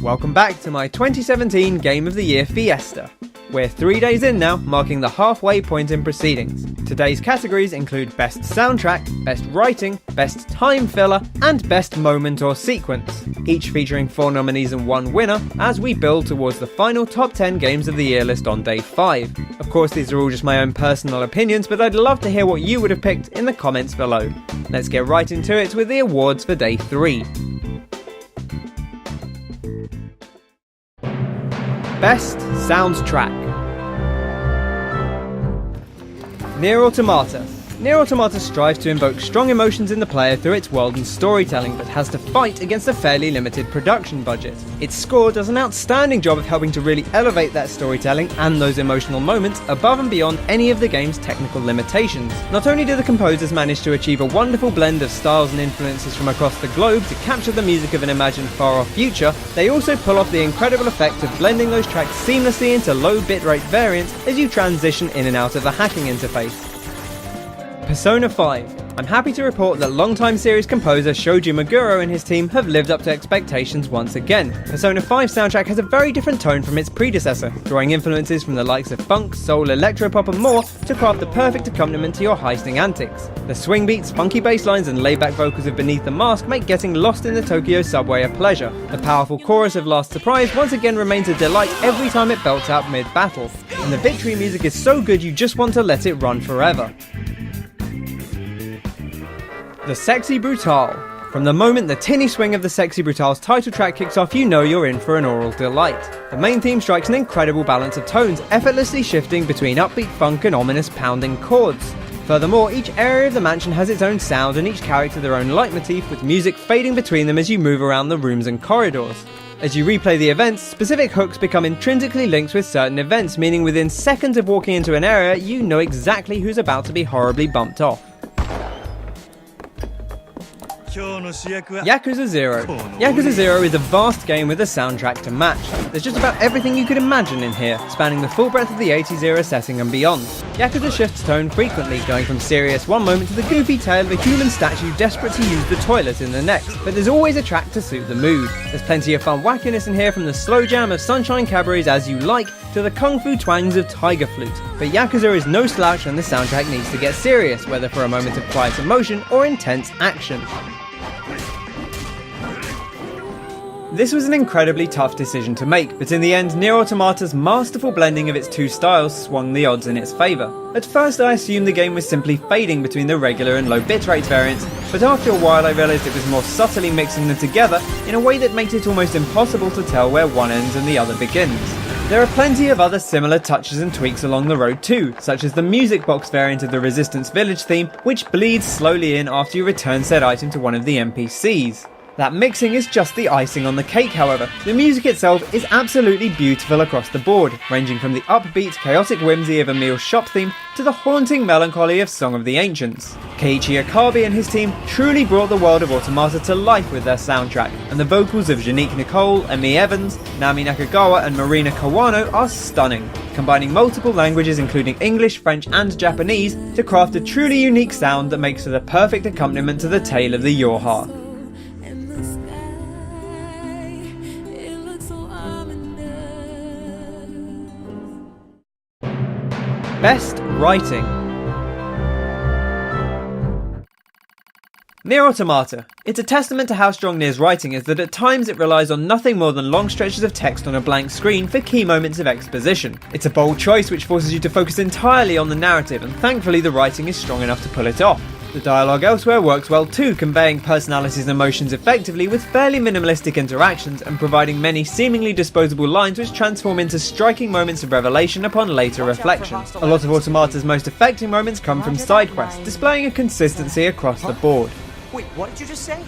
Welcome back to my 2017 Game of the Year Fiesta. We're 3 days in now, marking the halfway point in proceedings. Today's categories include Best Soundtrack, Best Writing, Best Time Filler, and Best Moment or Sequence, each featuring 4 nominees and 1 winner, as we build towards the final top 10 Games of the Year list on day 5. Of course, these are all just my own personal opinions, but I'd love to hear what you would have picked in the comments below. Let's get right into it with the awards for day 3. Best Soundtrack. Nier Automata. Nier Automata strives to invoke strong emotions in the player through its world and storytelling, but has to fight against a fairly limited production budget. Its score does an outstanding job of helping to really elevate that storytelling and those emotional moments above and beyond any of the game's technical limitations. Not only do the composers manage to achieve a wonderful blend of styles and influences from across the globe to capture the music of an imagined far-off future, they also pull off the incredible effect of blending those tracks seamlessly into low bitrate variants as you transition in and out of the hacking interface. Persona 5. I'm happy to report that longtime series composer Shoji Meguro and his team have lived up to expectations once again. Persona 5 soundtrack has a very different tone from its predecessor, drawing influences from the likes of funk, soul, electropop and more to craft the perfect accompaniment to your heisting antics. The swing beats, funky bass lines and laid-back vocals of Beneath the Mask make getting lost in the Tokyo subway a pleasure. The powerful chorus of Last Surprise once again remains a delight every time it belts out mid-battle, and the victory music is so good you just want to let it run forever. The Sexy Brutale. From the moment the tinny swing of the Sexy Brutale's title track kicks off, you know you're in for an aural delight. The main theme strikes an incredible balance of tones, effortlessly shifting between upbeat funk and ominous pounding chords. Furthermore, each area of the mansion has its own sound and each character their own leitmotif, with music fading between them as you move around the rooms and corridors. As you replay the events, specific hooks become intrinsically linked with certain events, meaning within seconds of walking into an area, you know exactly who's about to be horribly bumped off. Yakuza 0. Yakuza 0 is a vast game with a soundtrack to match. There's just about everything you could imagine in here, spanning the full breadth of the 80s era setting and beyond. Yakuza shifts tone frequently, going from serious one moment to the goofy tale of a human statue desperate to use the toilet in the next, but there's always a track to suit the mood. There's plenty of fun wackiness in here, from the slow jam of Sunshine Cabaret's As You Like to the kung fu twangs of Tiger Flute. But Yakuza is no slouch when the soundtrack needs to get serious, whether for a moment of quiet emotion or intense action. This was an incredibly tough decision to make, but in the end, Nier Automata's masterful blending of its two styles swung the odds in its favour. At first I assumed the game was simply fading between the regular and low bitrate variants, but after a while I realised it was more subtly mixing them together in a way that makes it almost impossible to tell where one ends and the other begins. There are plenty of other similar touches and tweaks along the road too, such as the music box variant of the Resistance Village theme, which bleeds slowly in after you return said item to one of the NPCs. That mixing is just the icing on the cake, however. The music itself is absolutely beautiful across the board, ranging from the upbeat, chaotic whimsy of Emil's shop theme to the haunting melancholy of Song of the Ancients. Keiichi Akabe and his team truly brought the world of Automata to life with their soundtrack, and the vocals of Janique Nicole, Emi Evans, Nami Nakagawa and Marina Kawano are stunning, combining multiple languages including English, French and Japanese to craft a truly unique sound that makes for the perfect accompaniment to the tale of the Yorha. Best Writing. Nier Automata. It's a testament to how strong Nier's writing is that at times it relies on nothing more than long stretches of text on a blank screen for key moments of exposition. It's a bold choice which forces you to focus entirely on the narrative, and thankfully the writing is strong enough to pull it off. The dialogue elsewhere works well too, conveying personalities and emotions effectively with fairly minimalistic interactions and providing many seemingly disposable lines which transform into striking moments of revelation upon later reflection. A lot of Automata's most affecting moments come from side quests, displaying a consistency across the board. Wait, what did you just say?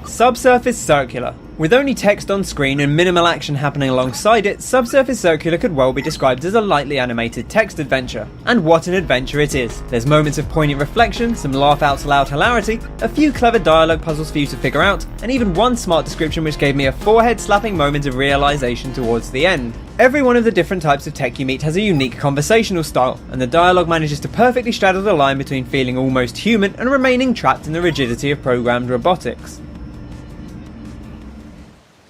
Subsurface Circular. With only text on screen and minimal action happening alongside it, Subsurface Circular could well be described as a lightly animated text adventure. And what an adventure it is! There's moments of poignant reflection, some laugh-out-loud hilarity, a few clever dialogue puzzles for you to figure out, and even one smart description which gave me a forehead-slapping moment of realisation towards the end. Every one of the different types of tech you meet has a unique conversational style, and the dialogue manages to perfectly straddle the line between feeling almost human and remaining trapped in the rigidity of programmed robotics.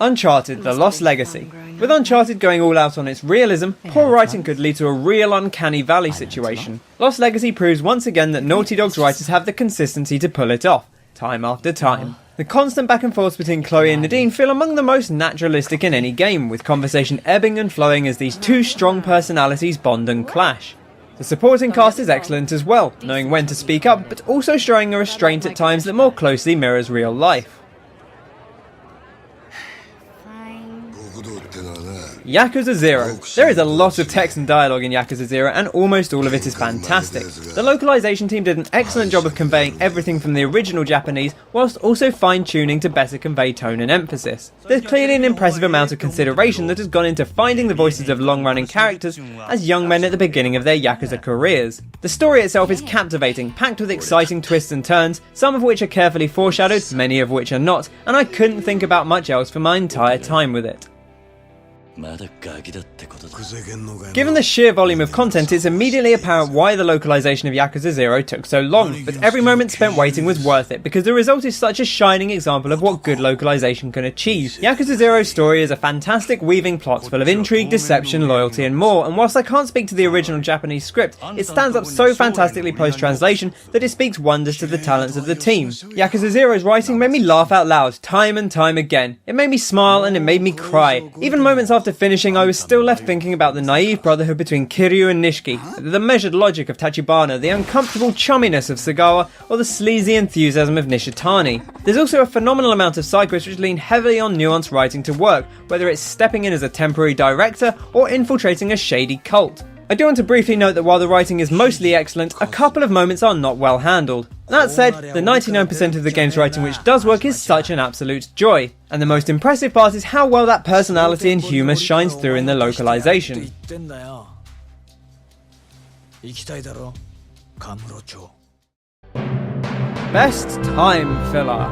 Uncharted: The Lost Legacy. With Uncharted going all out on its realism, poor writing could lead to a real uncanny valley situation. Lost Legacy proves once again that Naughty Dog's writers have the consistency to pull it off, time after time. The constant back and forth between Chloe and Nadine feel among the most naturalistic in any game, with conversation ebbing and flowing as these two strong personalities bond and clash. The supporting cast is excellent as well, knowing when to speak up, but also showing a restraint at times that more closely mirrors real life. Yakuza 0. There is a lot of text and dialogue in Yakuza 0 and almost all of it is fantastic. The localization team did an excellent job of conveying everything from the original Japanese whilst also fine-tuning to better convey tone and emphasis. There's clearly an impressive amount of consideration that has gone into finding the voices of long-running characters as young men at the beginning of their Yakuza careers. The story itself is captivating, packed with exciting twists and turns, some of which are carefully foreshadowed, many of which are not, and I couldn't think about much else for my entire time with it. Given the sheer volume of content, it's immediately apparent why the localization of Yakuza 0 took so long, but every moment spent waiting was worth it because the result is such a shining example of what good localization can achieve. Yakuza 0's story is a fantastic weaving plot full of intrigue, deception, loyalty and more, and whilst I can't speak to the original Japanese script, it stands up so fantastically post-translation that it speaks wonders to the talents of the team. Yakuza 0's writing made me laugh out loud time and time again. It made me smile and it made me cry. Even moments after finishing, I was still left thinking about the naive brotherhood between Kiryu and Nishiki, the measured logic of Tachibana, the uncomfortable chumminess of Sagawa, or the sleazy enthusiasm of Nishitani. There's also a phenomenal amount of side quests which lean heavily on nuanced writing to work, whether it's stepping in as a temporary director or infiltrating a shady cult. I do want to briefly note that while the writing is mostly excellent, a couple of moments are not well handled. That said, the 99% of the game's writing which does work is such an absolute joy, and the most impressive part is how well that personality and humour shines through in the localization. Best time filler.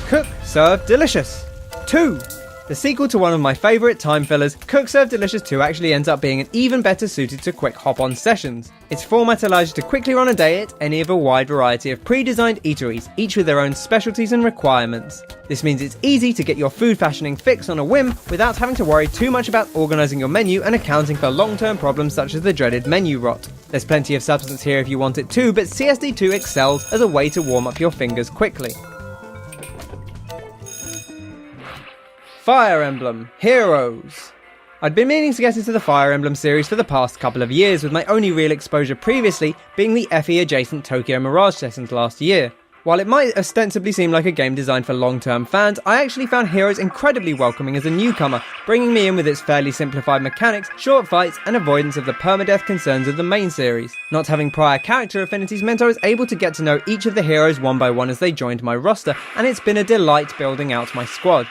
Cook, serve, delicious. 2. The sequel to one of my favourite time fillers, Cook Serve Delicious 2 actually ends up being an even better suited to quick hop-on sessions. Its format allows you to quickly run a day at any of a wide variety of pre-designed eateries, each with their own specialties and requirements. This means it's easy to get your food fashioning fix on a whim without having to worry too much about organising your menu and accounting for long-term problems such as the dreaded menu rot. There's plenty of substance here if you want it too, but CSD2 excels as a way to warm up your fingers quickly. Fire Emblem Heroes. I'd been meaning to get into the Fire Emblem series for the past couple of years, with my only real exposure previously being the FE adjacent Tokyo Mirage sessions last year. While it might ostensibly seem like a game designed for long-term fans, I actually found Heroes incredibly welcoming as a newcomer, bringing me in with its fairly simplified mechanics, short fights and avoidance of the permadeath concerns of the main series. Not having prior character affinities meant I was able to get to know each of the heroes one by one as they joined my roster, and it's been a delight building out my squad.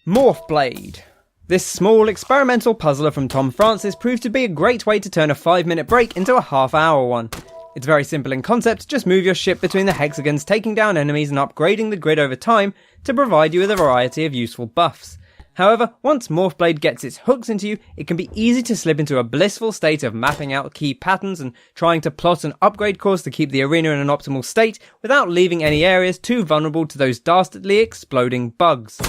Morph Blade. This small experimental puzzler from Tom Francis proved to be a great way to turn a 5-minute break into a half-hour one. It's very simple in concept, just move your ship between the hexagons, taking down enemies and upgrading the grid over time to provide you with a variety of useful buffs. However, once Morph Blade gets its hooks into you, it can be easy to slip into a blissful state of mapping out key patterns and trying to plot an upgrade course to keep the arena in an optimal state without leaving any areas too vulnerable to those dastardly exploding bugs.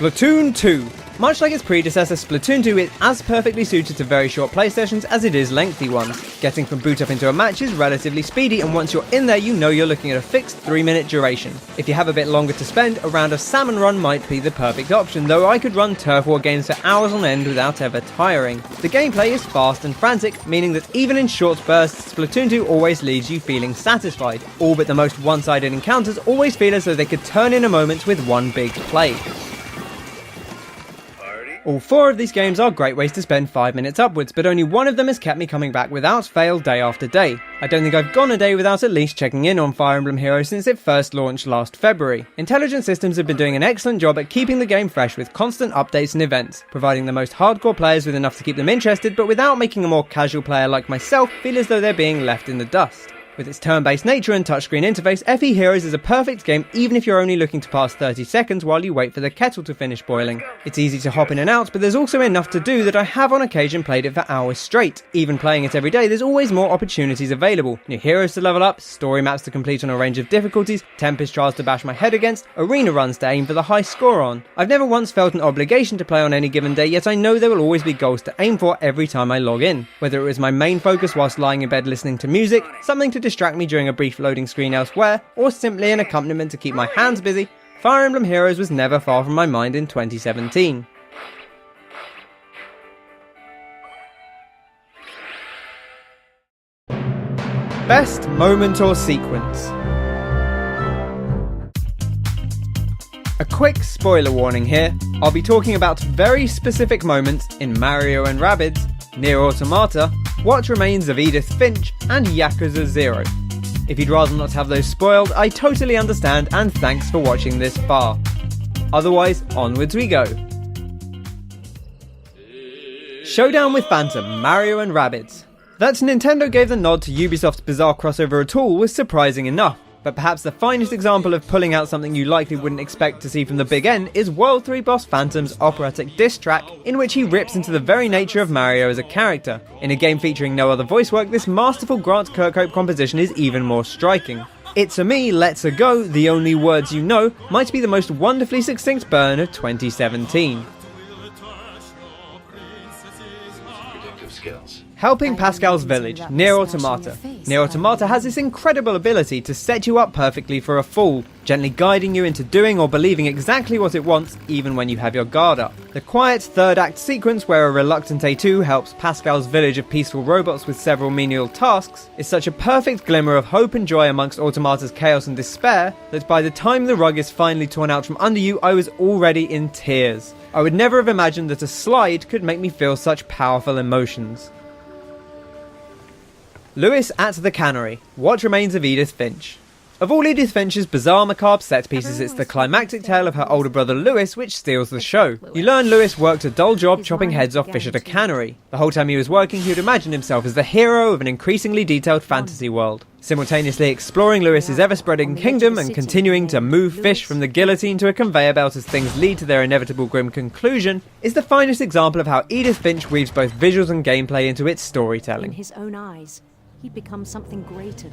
Splatoon 2. Much like its predecessor, Splatoon 2 is as perfectly suited to very short play sessions as it is lengthy ones. Getting from boot up into a match is relatively speedy, and once you're in there you know you're looking at a fixed 3-minute duration. If you have a bit longer to spend, a round of Salmon Run might be the perfect option, though I could run Turf War games for hours on end without ever tiring. The gameplay is fast and frantic, meaning that even in short bursts, Splatoon 2 always leaves you feeling satisfied. All but the most one-sided encounters always feel as though they could turn in a moment with one big play. All 4 of these games are great ways to spend 5 minutes upwards, but only one of them has kept me coming back without fail day after day. I don't think I've gone a day without at least checking in on Fire Emblem Heroes since it first launched last February. Intelligent Systems have been doing an excellent job at keeping the game fresh with constant updates and events, providing the most hardcore players with enough to keep them interested, but without making a more casual player like myself feel as though they're being left in the dust. With its turn-based nature and touchscreen interface, FE Heroes is a perfect game even if you're only looking to pass 30 seconds while you wait for the kettle to finish boiling. It's easy to hop in and out, but there's also enough to do that I have on occasion played it for hours straight. Even playing it every day, there's always more opportunities available. New heroes to level up, story maps to complete on a range of difficulties, Tempest trials to bash my head against, arena runs to aim for the high score on. I've never once felt an obligation to play on any given day, yet I know there will always be goals to aim for every time I log in. Whether it was my main focus whilst lying in bed listening to music, something to distract me during a brief loading screen elsewhere, or simply an accompaniment to keep my hands busy, Fire Emblem Heroes was never far from my mind in 2017. Best moment or sequence. A quick spoiler warning here, I'll be talking about very specific moments in Mario and Rabbids, Nier Automata, What Remains of Edith Finch, and Yakuza 0. If you'd rather not have those spoiled, I totally understand, and thanks for watching this far. Otherwise, onwards we go. Showdown with Phantom, Mario and Rabbids. That Nintendo gave the nod to Ubisoft's bizarre crossover at all was surprising enough, but perhaps the finest example of pulling out something you likely wouldn't expect to see from the big N is World 3 boss Phantom's operatic diss track, in which he rips into the very nature of Mario as a character. In a game featuring no other voice work, this masterful Grant Kirkhope composition is even more striking. It's a me, let's a go, the only words you know, might be the most wonderfully succinct burn of 2017. Helping Pascal's village, Nier Automata. Nier Automata has this incredible ability to set you up perfectly for a fall, gently guiding you into doing or believing exactly what it wants, even when you have your guard up. The quiet third act sequence where a reluctant A2 helps Pascal's village of peaceful robots with several menial tasks is such a perfect glimmer of hope and joy amongst Automata's chaos and despair that by the time the rug is finally torn out from under you, I was already in tears. I would never have imagined that a slide could make me feel such powerful emotions. Lewis at the Cannery, What Remains of Edith Finch. Of all Edith Finch's bizarre macabre set pieces, it's the climactic tale of her older brother Lewis which steals the show. You learn Lewis worked a dull job chopping heads off fish at a cannery. The whole time he was working, he would imagine himself as the hero of an increasingly detailed fantasy world. Simultaneously exploring Lewis's ever-spreading kingdom and continuing to move fish from the guillotine to a conveyor belt as things lead to their inevitable grim conclusion is the finest example of how Edith Finch weaves both visuals and gameplay into its storytelling. In his own eyes, he becomes something greater.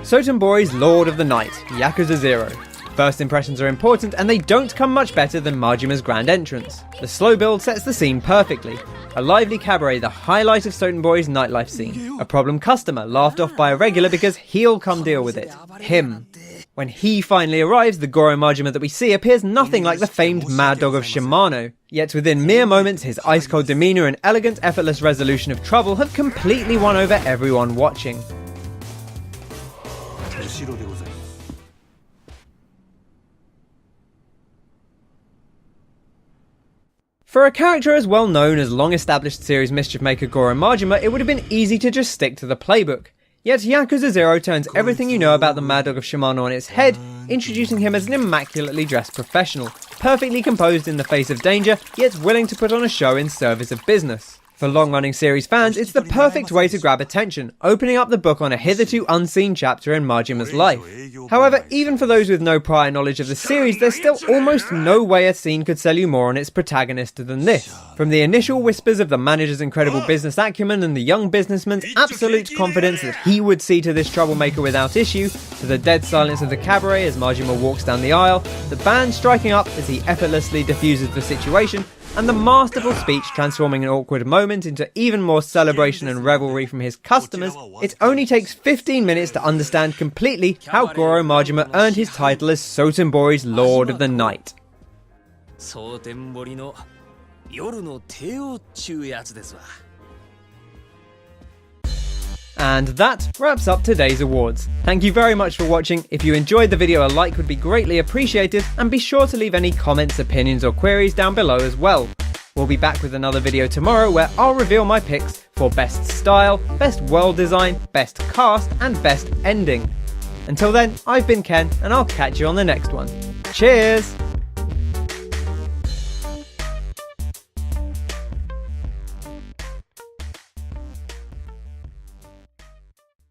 Sotenbori's Lord of the Night, Yakuza 0. First impressions are important, and they don't come much better than Majima's grand entrance. The slow build sets the scene perfectly. A lively cabaret, the highlight of Sotenbori's nightlife scene. A problem customer, laughed off by a regular because he'll come deal with it. Him. When he finally arrives, the Goro Majima that we see appears nothing like the famed Mad Dog of Shimano. Yet within mere moments, his ice-cold demeanour and elegant, effortless resolution of trouble have completely won over everyone watching. For a character as well known as long-established series mischief maker Goro Majima, it would have been easy to just stick to the playbook. Yet Yakuza 0 turns everything you know about the Mad Dog of Shimano on its head, introducing him as an immaculately dressed professional, perfectly composed in the face of danger, yet willing to put on a show in service of business. For long-running series fans, it's the perfect way to grab attention, opening up the book on a hitherto unseen chapter in Majima's life. However, even for those with no prior knowledge of the series, there's still almost no way a scene could sell you more on its protagonist than this. From the initial whispers of the manager's incredible business acumen and the young businessman's absolute confidence that he would see to this troublemaker without issue, to the dead silence of the cabaret as Majima walks down the aisle, the band striking up as he effortlessly diffuses the situation, and the masterful speech transforming an awkward moment into even more celebration and revelry from his customers, it only takes 15 minutes to understand completely how Goro Majima earned his title as Sotenbori's Lord of the Night. And that wraps up today's awards. Thank you very much for watching. If you enjoyed the video, a like would be greatly appreciated, and be sure to leave any comments, opinions or queries down below as well. We'll be back with another video tomorrow where I'll reveal my picks for best style, best world design, best cast and best ending. Until then, I've been Ken and I'll catch you on the next one. Cheers!